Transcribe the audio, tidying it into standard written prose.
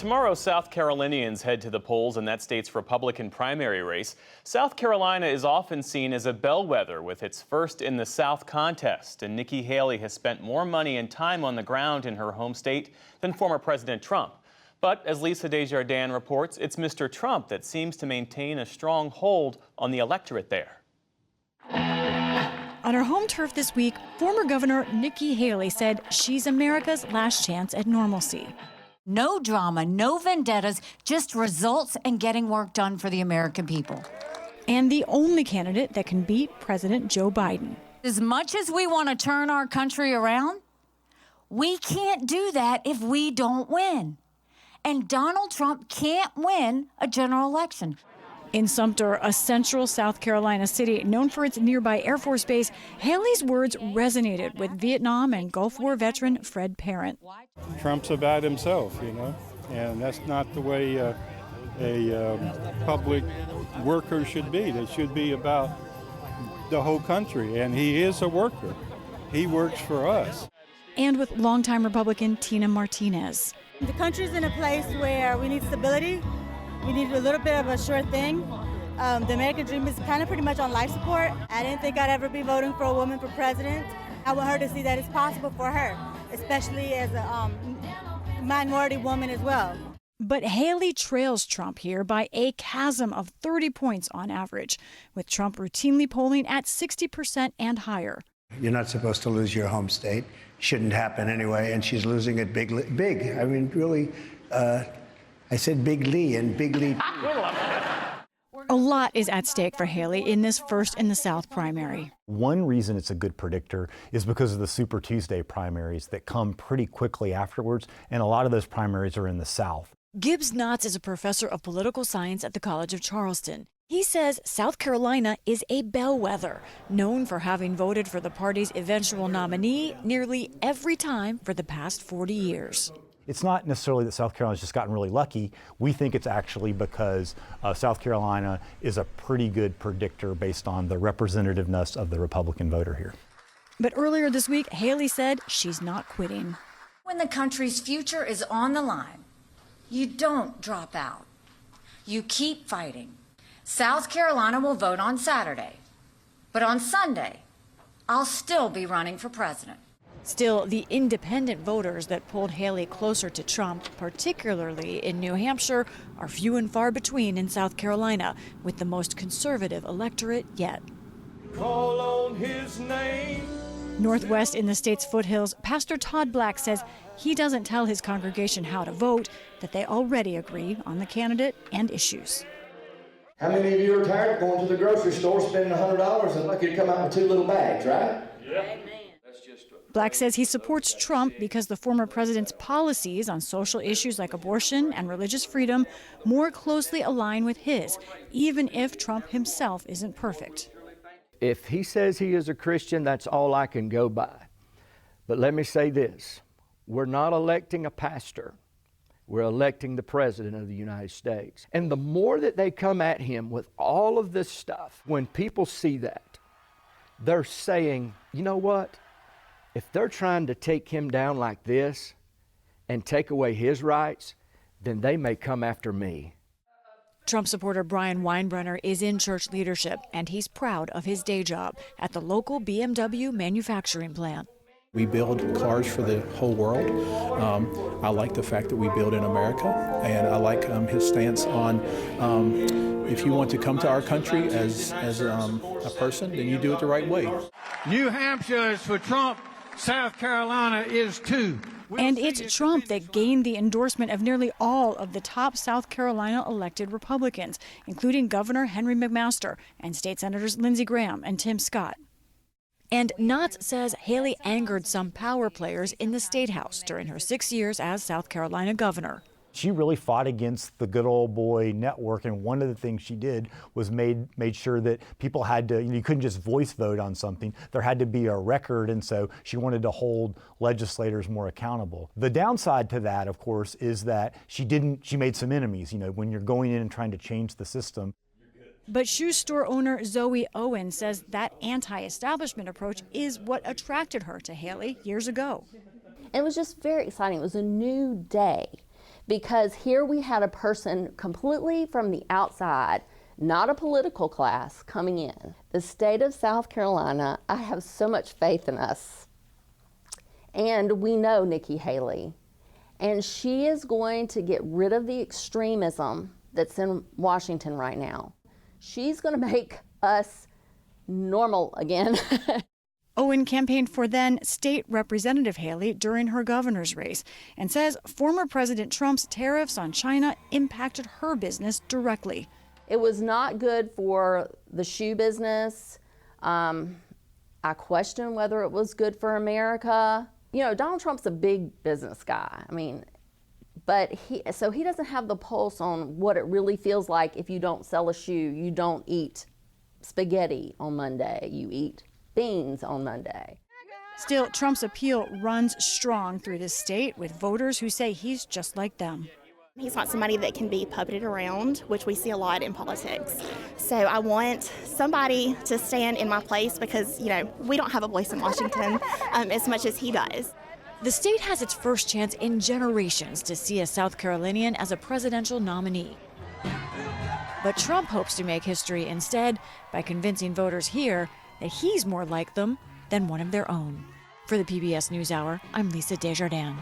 Tomorrow, South Carolinians head to the polls in that state's Republican primary race. South Carolina is often seen as a bellwether with its First in the South contest, and Nikki Haley has spent more money and time on the ground in her home state than former President Trump. But as Lisa Desjardins reports, it's Mr. Trump that seems to maintain a strong hold on the electorate there. On her home turf this week, former Governor Nikki Haley said she's America's last chance at normalcy. No drama, no vendettas, just results and getting work done for the American people. And the only candidate that can beat President Joe Biden. As much as we want to turn our country around, we can't do that if we don't win. And Donald Trump can't win a general election. In Sumter, a central South Carolina city known for its nearby Air Force Base, Haley's words resonated with Vietnam and Gulf War veteran Fred Parent. Trump's about himself, and that's not the way a public worker should be. They should be about the whole country, and he is a worker. He works for us. And with longtime Republican Tina Martinez. The country's in a place where we need stability. We need a little bit of a sure thing. The American dream is kind of pretty much on life support. I didn't think I'd ever be voting for a woman for president. I want her to see that it's possible for her, especially as a minority woman as well. But Haley trails Trump here by a chasm of 30 points on average, with Trump routinely polling at 60% and higher. You're not supposed to lose your home state. Shouldn't happen anyway, and she's losing it big. I mean, really, I said Big Lee and Big Lee. A lot is at stake for Haley in this First in the South primary. One reason it's a good predictor is because of the Super Tuesday primaries that come pretty quickly afterwards, and a lot of those primaries are in the South. Gibbs Knotts is a professor of political science at the College of Charleston. He says South Carolina is a bellwether, known for having voted for the party's eventual nominee nearly every time for the past 40 years. It's not necessarily that South Carolina's just gotten really lucky. We think it's actually because South Carolina is a pretty good predictor based on the representativeness of the Republican voter here. But earlier this week, Haley said she's not quitting. When the country's future is on the line, you don't drop out. You keep fighting. South Carolina will vote on Saturday, but on Sunday, I'll still be running for president. Still, the independent voters that pulled Haley closer to Trump, particularly in New Hampshire, are few and far between in South Carolina, with the most conservative electorate yet. Call on his name. Northwest in the state's foothills, Pastor Todd Black says he doesn't tell his congregation how to vote, that they already agree on the candidate and issues. How many of you are tired of going to the grocery store, spending $100 and lucky to come out with 2 little bags, right? Yeah. Black says he supports Trump because the former president's policies on social issues like abortion and religious freedom more closely align with his, even if Trump himself isn't perfect. If he says he is a Christian, that's all I can go by. But let me say this, we're not electing a pastor. We're electing the President of the United States. And the more that they come at him with all of this stuff, when people see that, they're saying, you know what? If they're trying to take him down like this and take away his rights, then they may come after me. Trump supporter Brian Weinbrenner is in church leadership, and he's proud of his day job at the local BMW manufacturing plant. We build cars for the whole world. I like the fact that we build in America, and I like his stance on if you want to come to our country as a person, then you do it the right way. New Hampshire is for Trump. South Carolina is too. And it's Trump that gained the endorsement of nearly all of the top South Carolina elected Republicans, including Governor Henry McMaster and State Senators Lindsey Graham and Tim Scott. And Knotts says Haley angered some power players in the State House during her 6 years as South Carolina governor. She really fought against the good old boy network, and one of the things she did was made sure that people had to, you couldn't just voice vote on something. There had to be a record, and so she wanted to hold legislators more accountable. The downside to that, of course, is that she made some enemies, when you're going in and trying to change the system. But shoe store owner Zoe Owen says that anti-establishment approach is what attracted her to Haley years ago. It was just very exciting. It was a new day. because here we had a person completely from the outside, not a political class, coming in. The state of South Carolina, I have so much faith in us. And we know Nikki Haley. And she is going to get rid of the extremism that's in Washington right now. She's going to make us normal again. Owen campaigned for then State Representative Haley during her governor's race and says former President Trump's tariffs on China impacted her business directly. It was not good for the shoe business. I question whether it was good for America. You know, Donald Trump's a big business guy. I mean, but he doesn't have the pulse on what it really feels like if you don't sell a shoe. You don't eat spaghetti on Monday. You eat beans on Monday. Still, Trump's appeal runs strong through the state with voters who say he's just like them. He's not somebody that can be puppeted around, which we see a lot in politics. So I want somebody to stand in my place because, you know, we don't have a voice in Washington as much as he does. The state has its first chance in generations to see a South Carolinian as a presidential nominee. But Trump hopes to make history instead by convincing voters here that he's more like them than one of their own. For the PBS NewsHour, I'm Lisa Desjardins.